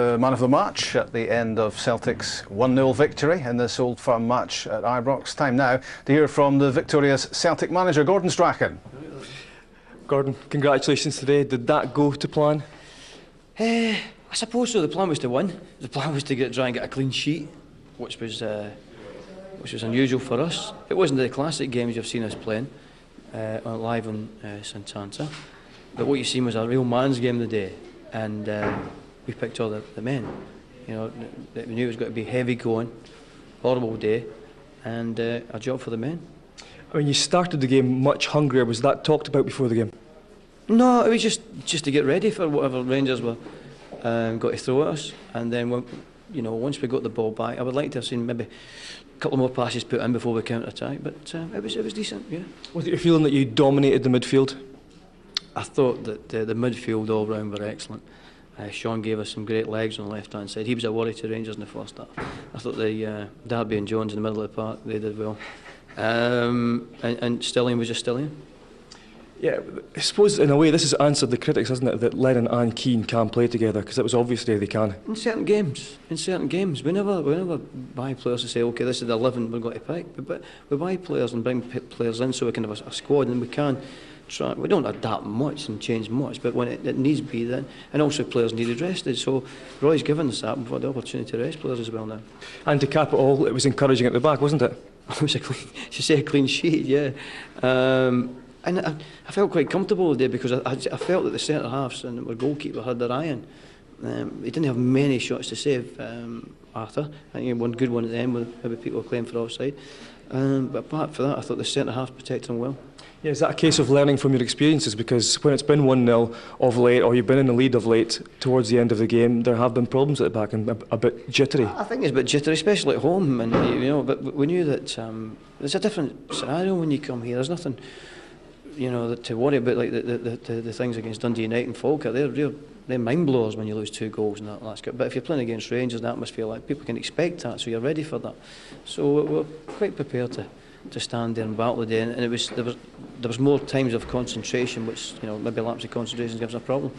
The man of the match at the end of Celtic's 1-0 victory in this Old Firm match at Ibrox. Time now to hear from the victorious Celtic manager, Gordon Strachan. Gordon, congratulations today. Did that go to plan? I suppose so. The plan was to win. The plan was to try and get a clean sheet, which was unusual for us. It wasn't the classic games you've seen us playing live on Santanta, but what you've seen was a real man's game today, and we picked all the men. You know, we knew it was going to be heavy going, horrible day, and a job for the men. I mean, you started the game much hungrier. Was that talked about before the game? No, it was just to get ready for whatever Rangers were got to throw at us, and then once we got the ball back, I would like to have seen maybe a couple more passes put in before we counter-attack, but it was decent. Yeah. Was it your feeling that you dominated the midfield? I thought that the midfield all round were excellent. Sean gave us some great legs on the left-hand side. He was a worry to Rangers in the first half. I thought Darby and Jones in the middle of the park, they did well. And Stillian was just Stillian. Yeah, I suppose in a way this has answered the critics, hasn't it, that Lennon and Keane can play together, because it was obvious today they can. In certain games, we never buy players to say, okay, this is the 11 we're going to pick, but we buy players and bring players in so we can have a squad, and we can try. We don't adapt much and change much, but when it needs to be, then, and also players needed rested. So Roy's given us that, we've got the opportunity to rest players as well now. And to cap it all, it was encouraging at the back, wasn't it? It was a clean sheet, yeah. And I felt quite comfortable today because I felt that the centre halves and our goalkeeper had their eye on. He didn't have many shots to save, Arthur. I think he had one good one at the end where maybe people were claiming for offside. But apart from that, I thought the centre halves protected him well. Yeah, is that a case of learning from your experiences? Because when it's been 1-0 of late, or you've been in the lead of late, towards the end of the game, there have been problems at the back and a bit jittery. I think it's a bit jittery, especially at home. And but we knew that there's a different scenario when you come here. There's nothing, to worry about, like the things against Dundee United and Falkirk. They're mind blowers when you lose 2 goals and that's good. But if you're playing against Rangers, the atmosphere, like people can expect that, so you're ready for that. So we're quite prepared to stand there and battle the day, and there was more times of concentration, which maybe lapse of concentration gives a problem.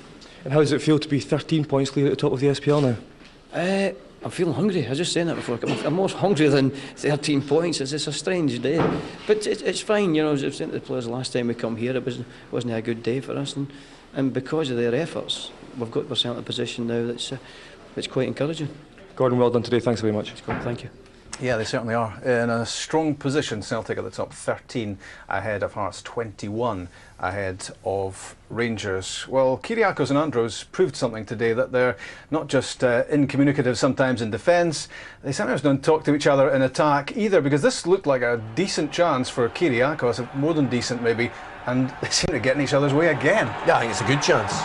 And how does it feel to be 13 points clear at the top of the SPL now? I'm feeling hungry. I was just saying that before. I'm more hungry than 13 points. It's a strange day, but it's fine. As I was saying to the players last time we come here, it wasn't a good day for us, and because of their efforts, we've got ourselves in a position now that's quite encouraging. Gordon, well done today. Thanks very much. Thank you. Yeah, they certainly are in a strong position. Celtic at the top, 13 ahead of Hearts, 21 ahead of Rangers. Well, Kyriakos and Andros proved something today, that they're not just incommunicative sometimes in defence, they sometimes don't talk to each other in attack either, because this looked like a decent chance for Kyriakos, more than decent maybe, and they seem to get in each other's way again. Yeah, I think it's a good chance.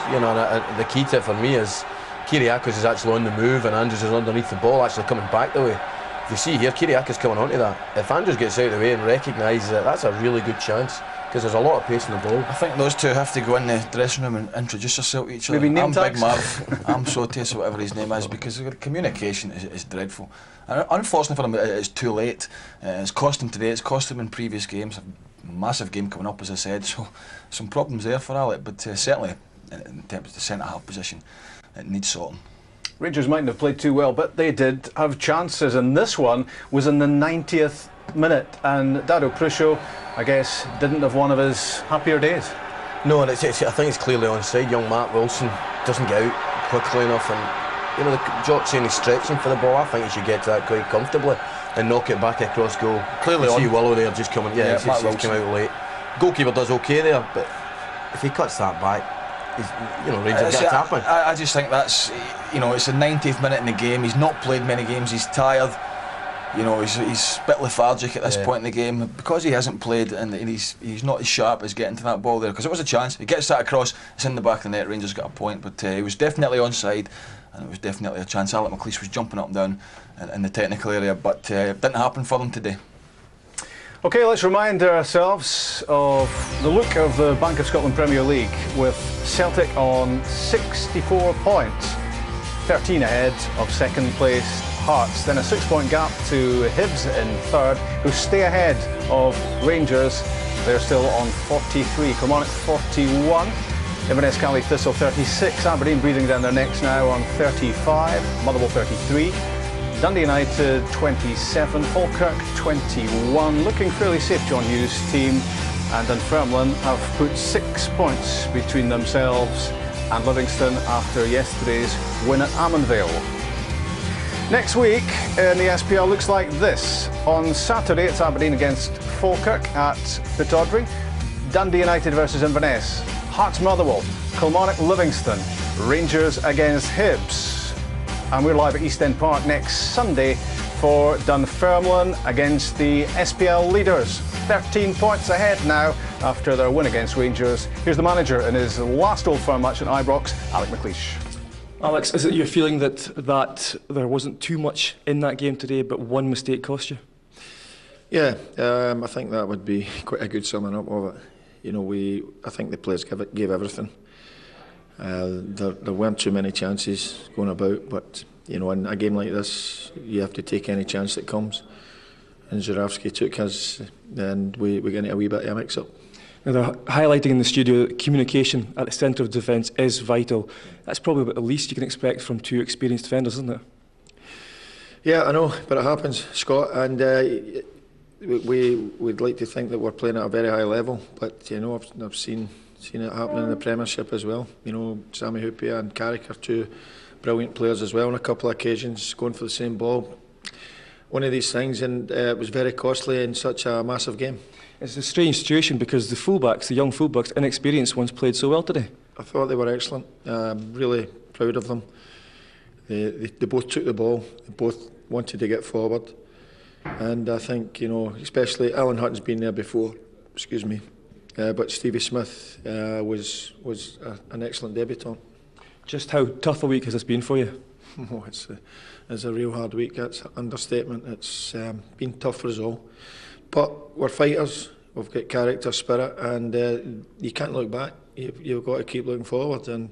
The key to it for me is Kyriakos is actually on the move and Andros is underneath the ball, actually coming back the way. If you see here, Kyriakos coming onto that. If Andros gets out of the way and recognises it, that's a really good chance, because there's a lot of pace in the ball. I think those two have to go in the dressing room and introduce themselves to each other. Maybe I'm tags? Big Marv, I'm Sotius, or whatever his name is, because the communication is dreadful. And unfortunately for him, it's too late. It's cost him today, it's cost him in previous games. A massive game coming up, as I said, so some problems there for Alec, but certainly in terms of the centre-half position, it needs sorting. Rangers mightn't have played too well, but they did have chances, and this one was in the 90th minute, and Dado Prusho, I guess, didn't have one of his happier days. No, and I think it's clearly onside. Young Matt Wilson doesn't get out quickly enough, and the Jock saying he's stretching for the ball. I think he should get to that quite comfortably and knock it back across goal. Clearly on. See Willow there just coming, he's come out late. Goalkeeper does okay there, but if he cuts that back, Rangers get a tap in. I just think that's, it's the 90th minute in the game. He's not played many games. He's tired. He's a bit lethargic at this point in the game because he hasn't played, and he's not as sharp as getting to that ball there. Because it was a chance. He gets that across. It's in the back of the net. Rangers got a point, but he was definitely onside, and it was definitely a chance. Alec McLeish was jumping up and down in the technical area, but it didn't happen for them today. OK, let's remind ourselves of the look of the Bank of Scotland Premier League, with Celtic on 64 points, 13 ahead of second placed Hearts. Then a 6-point gap to Hibs in third, who stay ahead of Rangers. They're still on 43. Kilmarnock 41. Inverness Cali Thistle 36, Aberdeen breathing down their necks now on 35, Motherwell 33, Dundee United 27, Falkirk 21, looking fairly safe, John Hughes' team, and Dunfermline have put 6 points between themselves and Livingston after yesterday's win at Ammanvale. Next week in the SPL looks like this. On Saturday it's Aberdeen against Falkirk at Pittodrie, Dundee United versus Inverness, Hearts Motherwell, Kilmarnock Livingston, Rangers against Hibs. And we're live at East End Park next Sunday for Dunfermline against the SPL leaders. 13 points ahead now after their win against Rangers. Here's the manager in his last Old Firm match at Ibrox, Alec McLeish. Alex, is it your feeling that there wasn't too much in that game today, but one mistake cost you? Yeah, I think that would be quite a good summing up of it. You know, I think the players gave everything. There weren't too many chances going about, but you know, in a game like this, you have to take any chance that comes. And Żurawski took his, and we got into a wee bit of a mix-up. Now they're highlighting in the studio that communication at the centre of defence is vital. That's probably about the least you can expect from two experienced defenders, isn't it? Yeah, I know, but it happens, Scott, and we'd like to think that we're playing at a very high level, but you know, I've seen it happening in the Premiership as well. You know, Sammy Hupia and Carrick are two brilliant players as well on a couple of occasions, going for the same ball. One of these things, and it was very costly in such a massive game. It's a strange situation because the fullbacks, the young fullbacks, inexperienced ones, played so well today. I thought they were excellent. Really proud of them. They both took the ball. They both wanted to get forward, and I think, you know, especially Alan Hutton's been there before. Excuse me, but Stevie Smith was an excellent debutant. Just how tough a week has this been for you? Oh, it's a real hard week. That's an understatement. It's been tough for us all. But we're fighters. We've got character, spirit, and you can't look back. You've got to keep looking forward. And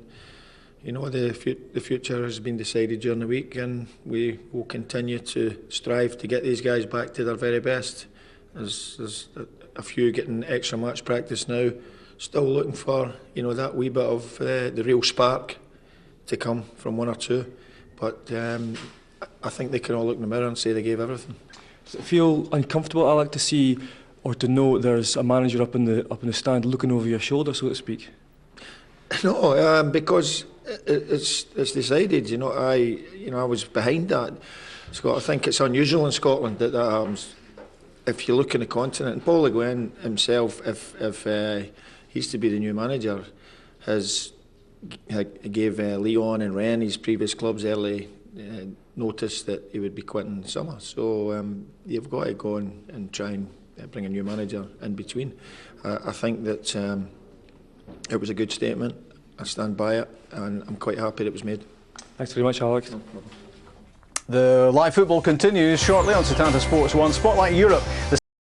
you know, the future has been decided during the week, and we will continue to strive to get these guys back to their very best. There's a few getting extra match practice now, still looking for, you know, that wee bit of the real spark to come from one or two. But I think they can all look in the mirror and say they gave everything. Does it feel uncomfortable, Alec, to see or to know there's a manager up in the stand looking over your shoulder, so to speak? No, because it's decided. You know, I was behind that. Scott, I think it's unusual in Scotland that happens. If you look in the continent, and Paul Le Guen himself, if he's to be the new manager, gave Leon and Rennes, his previous clubs, early notice that he would be quitting in summer. So you've got to go and try and bring a new manager in between. I think that it was a good statement. I stand by it, and I'm quite happy that it was made. Thanks very much, Alex. No problem. The live football continues shortly on Setanta Sports 1. Spotlight Europe.